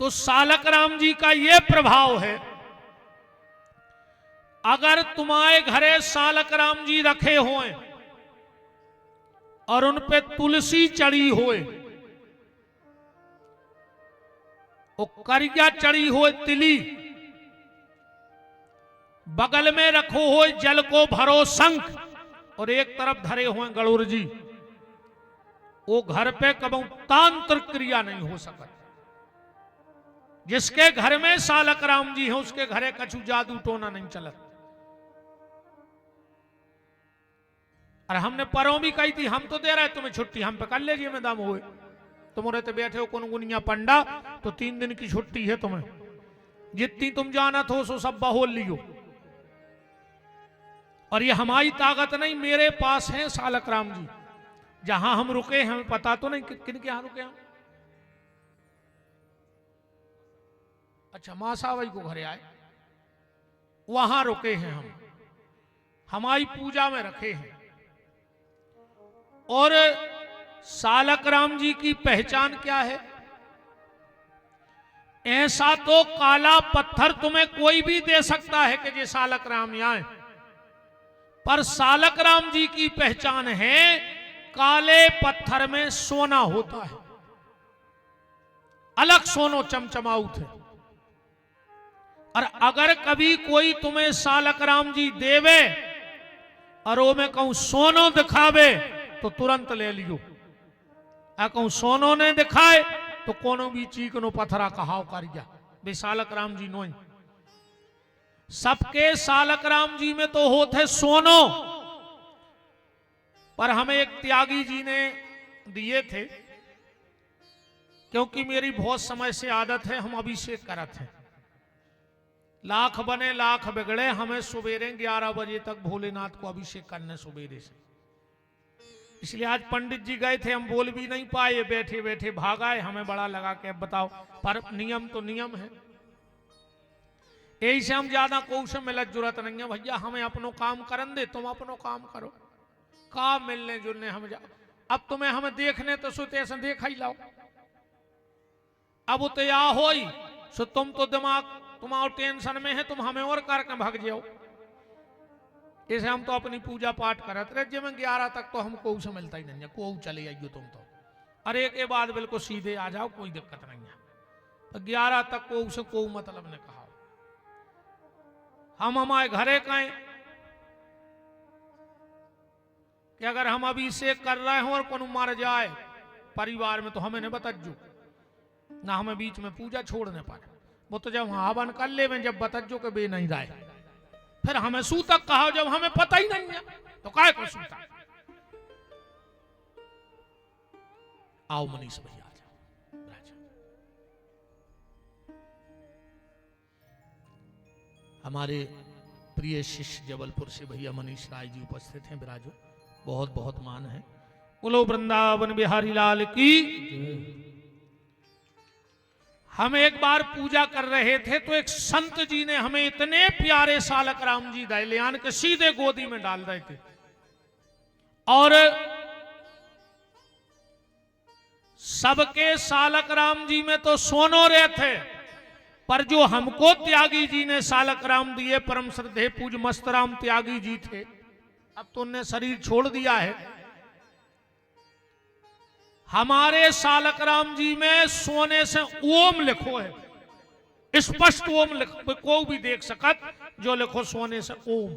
तो सालक राम जी का ये प्रभाव है, अगर तुम्हारे घरे सालक राम जी रखे होए और उन पे तुलसी चढ़ी होए, और करिया चढ़ी हो तिली, बगल में रखो हो जल को भरो शंख, और एक तरफ धरे हुए गणुर जी, वो घर पे कबू तांत्रिक क्रिया नहीं हो सकती। जिसके घर में सालक राम जी हैं उसके घरे कछु जादू टोना नहीं चलत। और हमने परों भी कही थी, हम तो दे रहे तुम्हें छुट्टी, हम पे कर लीजिए में दम हुए, तुम रहते बैठे हो कौन गुनिया पंडा, तो 3 दिन की छुट्टी है तुम्हें, जितनी तुम जानत हो सो सब बहोल लियो। और ये हमारी ताकत नहीं, मेरे पास है सालक राम जी। जहां हम रुके हमें पता तो नहीं किन के यहां रुके हम। अच्छा, मासावई को घरे आए, वहां रुके हैं हम, हमारी पूजा में रखे हैं। और सालक राम जी की पहचान क्या है? ऐसा तो काला पत्थर तुम्हें कोई भी दे सकता है कि ये सालक राम आए, पर सालक राम जी की पहचान है काले पत्थर में सोना होता है, अलग सोनो चमचमाउत है। और अगर कभी कोई तुम्हें सालक राम जी देवे और वो में कहूं सोनो दिखावे तो तुरंत ले लियो, कहूं सोनो ने दिखाए तो कोनो भी चीकनो पत्थरा कहाव करिया, बे सालक राम जी नोई। सबके सालक राम जी में तो होते सोनो, पर हमें एक त्यागी जी ने दिए थे, क्योंकि मेरी बहुत समय से आदत है, हम अभिषेक करते हैं, लाख बने लाख बिगड़े, हमें सुबेरे 11 बजे तक भोलेनाथ को अभिषेक करने सुबेरे से। इसलिए आज पंडित जी गए थे, हम बोल भी नहीं पाए, बैठे बैठे भाग आए, हमें बड़ा लगा कि अब बताओ, पर नियम तो नियम है। यही से हम ज्यादा कौशल में लग जरूरत नहीं है, भैया हमें अपनो काम करन दे, तुम अपनो काम करो, काम मिलने जुलने हम जा। अब तुम्हें हमें देखने तो सोते ऐसे देखा ही लाओ, अब तो या हो ही सो तुम तो दिमाग तुम्हारा टेंशन में है, तुम हमें और करके भाग जाओ। इसे हम तो अपनी पूजा पाठ करते रहे, जब 11 तक तो हमको उसे मिलता ही नहीं है, को चले आइयो तुम तो, अरे के बाद बिल्कुल सीधे आ जाओ, कोई दिक्कत नहीं है। तो 11 तक को उसे को मतलब ने कहा हम हमारे घरे कहें कि अगर हम अभिषेक कर रहे हो और कोनो मर जाए परिवार में तो हमें नहीं बतज्जो, ना हमें बीच में पूजा छोड़ने पाए। वो तो जब हवन कर ले में जब बतज्जो के बे नहीं राय, फिर हमें सूतक कहा जब हमें पता ही नहीं है तो काय को सूतक। आओ मनीष भैया आ जाओ, हमारे प्रिय शिष्य जबलपुर से भैया मनीष राय जी उपस्थित हैं, विराजो, बहुत बहुत मान है। बोलो वृंदावन बिहारी लाल की। हम एक बार पूजा कर रहे थे तो एक संत जी ने हमें इतने प्यारे सालक राम जी दयान के सीधे गोदी में डाल रहे थे, और सबके सालक राम जी में तो सोनो रहे थे, पर जो हमको त्यागी जी ने सालक राम दिए, परम श्रद्धेय पूज मस्तराम त्यागी जी थे, अब तो उन्हें शरीर छोड़ दिया है। हमारे सालक राम जी में सोने से ओम लिखो है, स्पष्ट ओम लिखो, कोई भी देख सकत जो लिखो सोने से ओम।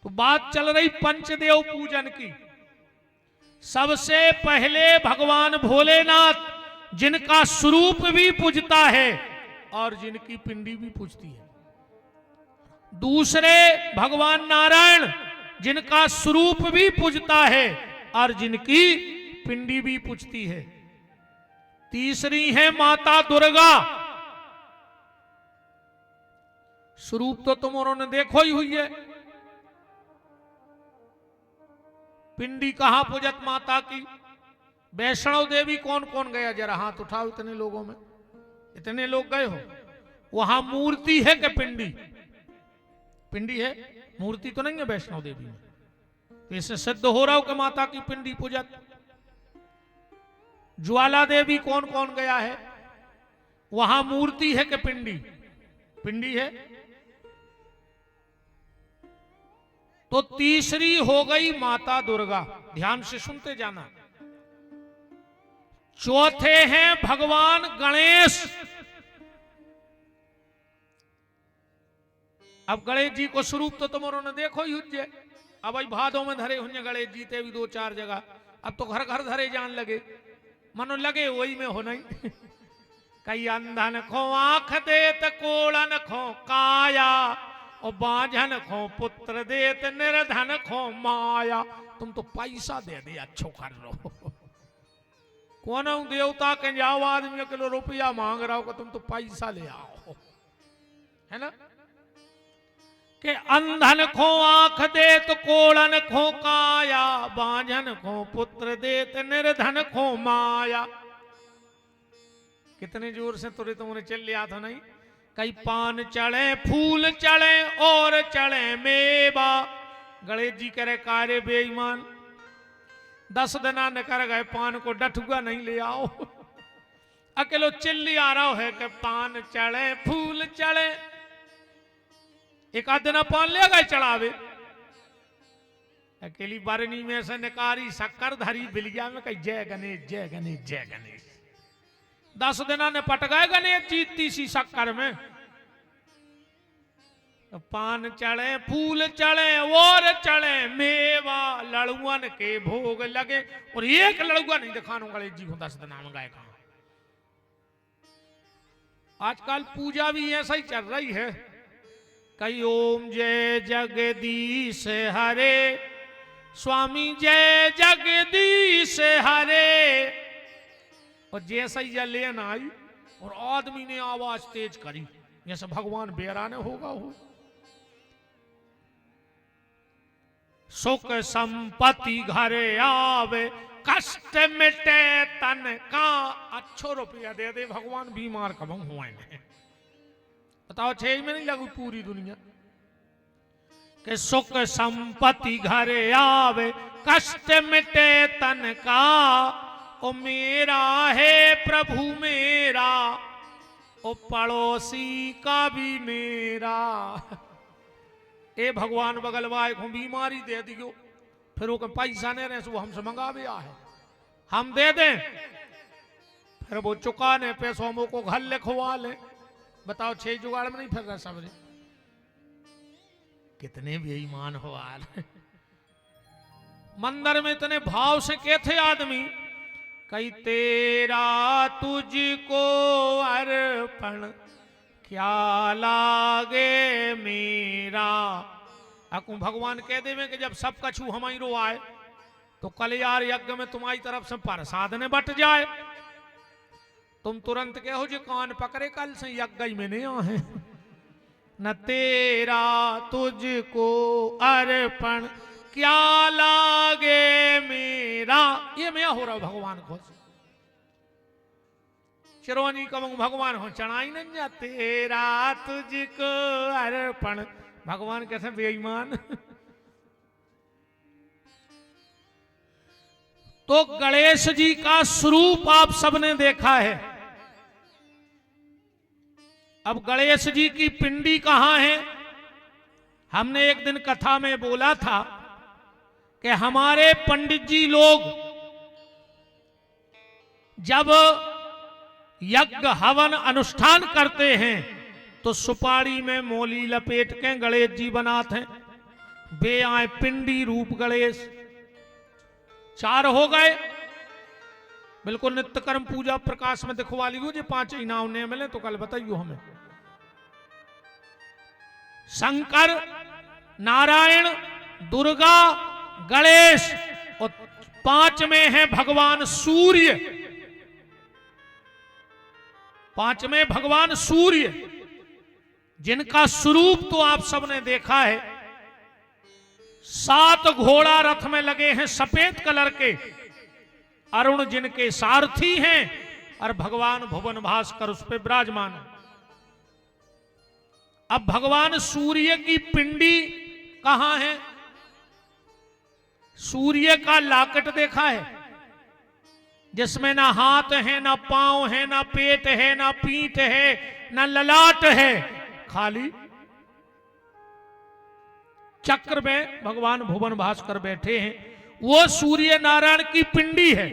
तो बात चल रही पंचदेव पूजन की। सबसे पहले भगवान भोलेनाथ जिनका स्वरूप भी पूजता है और जिनकी पिंडी भी पूजती है। दूसरे भगवान नारायण जिनका स्वरूप भी पूजता है और जिनकी पिंडी भी पूजती है। तीसरी है माता दुर्गा, स्वरूप तो तुम और ने देखो ही हुई है, पिंडी कहां पूजत माता की। वैष्णव देवी कौन कौन गया, जरा हाथ उठाओ, इतने लोगों में इतने लोग गए हो। वहां मूर्ति है कि पिंडी? पिंडी है, मूर्ति तो नहीं है वैष्णव देवी में। तो इससे सिद्ध हो रहा हो कि माता की पिंडी पूजत। ज्वाला देवी कौन कौन गया है? वहां मूर्ति है कि पिंडी? पिंडी है। तो तीसरी हो गई माता दुर्गा, ध्यान से सुनते जाना। चौथे हैं भगवान गणेश। अब गणेश जी को स्वरूप तो तुमरो ने देखो ही हुज्जे। अब भाई भादों में धरे हुए गणेश जी ते भी 2-4 जगह, अब तो घर घर धरे जान लगे, मनो लगे वही में हो नहीं। कई अंधन खो आंख देत कोड़न खो काया, और बांझन खो पुत्र देत निर्धन खो माया। तुम तो पैसा दे दे अच्छो कर लो। कौन देवता के जाओ आदमी किलो रुपया मांग रहा हो कि तुम तो पैसा ले आओ, है ना? कि अंधन खो आंख देत कोड़न खो काया, बांझन खो पुत्र देत निर्धन खो माया। कितने जोर से तुरे तुमने चल लिया था नहीं? कई पान चढ़े फूल चढ़े और चढ़े मेवा। गणेश जी करे कार्य बेईमान, 10 दिना न कर गए पान को डठुआ नहीं ले आओ। अकेलो चिल्ली आ रहा है कि पान चढ़े फूल चढ़े, एक आध दिन पान ले गए चढ़ावे। अकेली बरनी में से निकारी शक्कर धरी बिलिया में कही जय गणेश जय गणेश जय गणेश। 10 दिना ने पट गए गणेश जी तीसी शक्कर में। तो पान चढ़े फूल चढ़े और चढ़े मेवा, लड़ुअन के भोग लगे। और एक लड़ुआ नहीं दिखानो गणेश जी को 10 दिना में गए कहां। आजकल पूजा भी ऐसा ही चल रही है। कई ओम जय जगदीश हरे, स्वामी जय जगदीश हरे। और जैसा ही लेन आई और आदमी ने आवाज तेज करी जैसे भगवान बेरा ने होगा हो। सुख संपत्ति घरे आवे, कष्ट मिटे तन का। अच्छो रुपया दे दे भगवान, बीमार कब हुए ने बताओ। 6 में नहीं लगू पूरी दुनिया के सुख संपत्ति घरे आवे, कष्ट मिटे तन का। ओ मेरा है प्रभु मेरा, ओ पड़ोसी का भी मेरा। ए भगवान बगल वाले को बीमारी दे दियो, फिर वो पैसा नहीं रहे वो हमसे मंगावे आ है, हम दे दें, फिर वो चुकाने पैसों हम को घर लिखवा ले। बताओ 6 जुगाड़ में नहीं फिर रहा सबरे। कितने बेईमान हो आल। मंदिर में इतने भाव से कहते आदमी, कई तेरा तुझको अर्पण क्या लागे मेरा। अकू भगवान कह देवे कि जब सब कछु हमारी रो आए तो कलियार यज्ञ में तुम्हारी तरफ से प्रसाद ने बट जाए, तुम तुरंत कहो जो कान पकड़े कल से यज्ञ में नहीं आए। न तेरा तुझको अर्पण क्या लागे मेरा। ये मैं हो रहा भगवान को चिरौनी कमंग भगवान हो चढ़ाई नहीं जा। तेरा तुझको अर्पण, भगवान कैसे बेईमान। तो गणेश जी का स्वरूप आप सबने देखा है। अब गणेश जी की पिंडी कहां है? हमने एक दिन कथा में बोला था कि हमारे पंडित जी लोग जब यज्ञ हवन अनुष्ठान करते हैं तो सुपारी में मोली लपेट के गणेश जी बनाते हैं। वे आए पिंडी रूप गणेश। 4 हो गए। बिल्कुल नित्य कर्म पूजा प्रकाश में दिखवा लियो। जो 5 इनाम ने मिले तो कल बताइयो हमें। शंकर, नारायण, दुर्गा, गणेश और 5 में है भगवान सूर्य। 5 में भगवान सूर्य, जिनका स्वरूप तो आप सबने देखा है। 7 घोड़ा रथ में लगे हैं सफेद कलर के। अरुण जिनके सारथी हैं और भगवान भुवन भास्कर उस पर विराजमान है। अब भगवान सूर्य की पिंडी कहां है? सूर्य का लाकेट देखा है जिसमें ना हाथ है, ना पांव है, ना पेट है, ना पीठ है, ना ललाट है, खाली चक्र में भगवान भुवन भास्कर बैठे हैं। वो सूर्य नारायण की पिंडी है।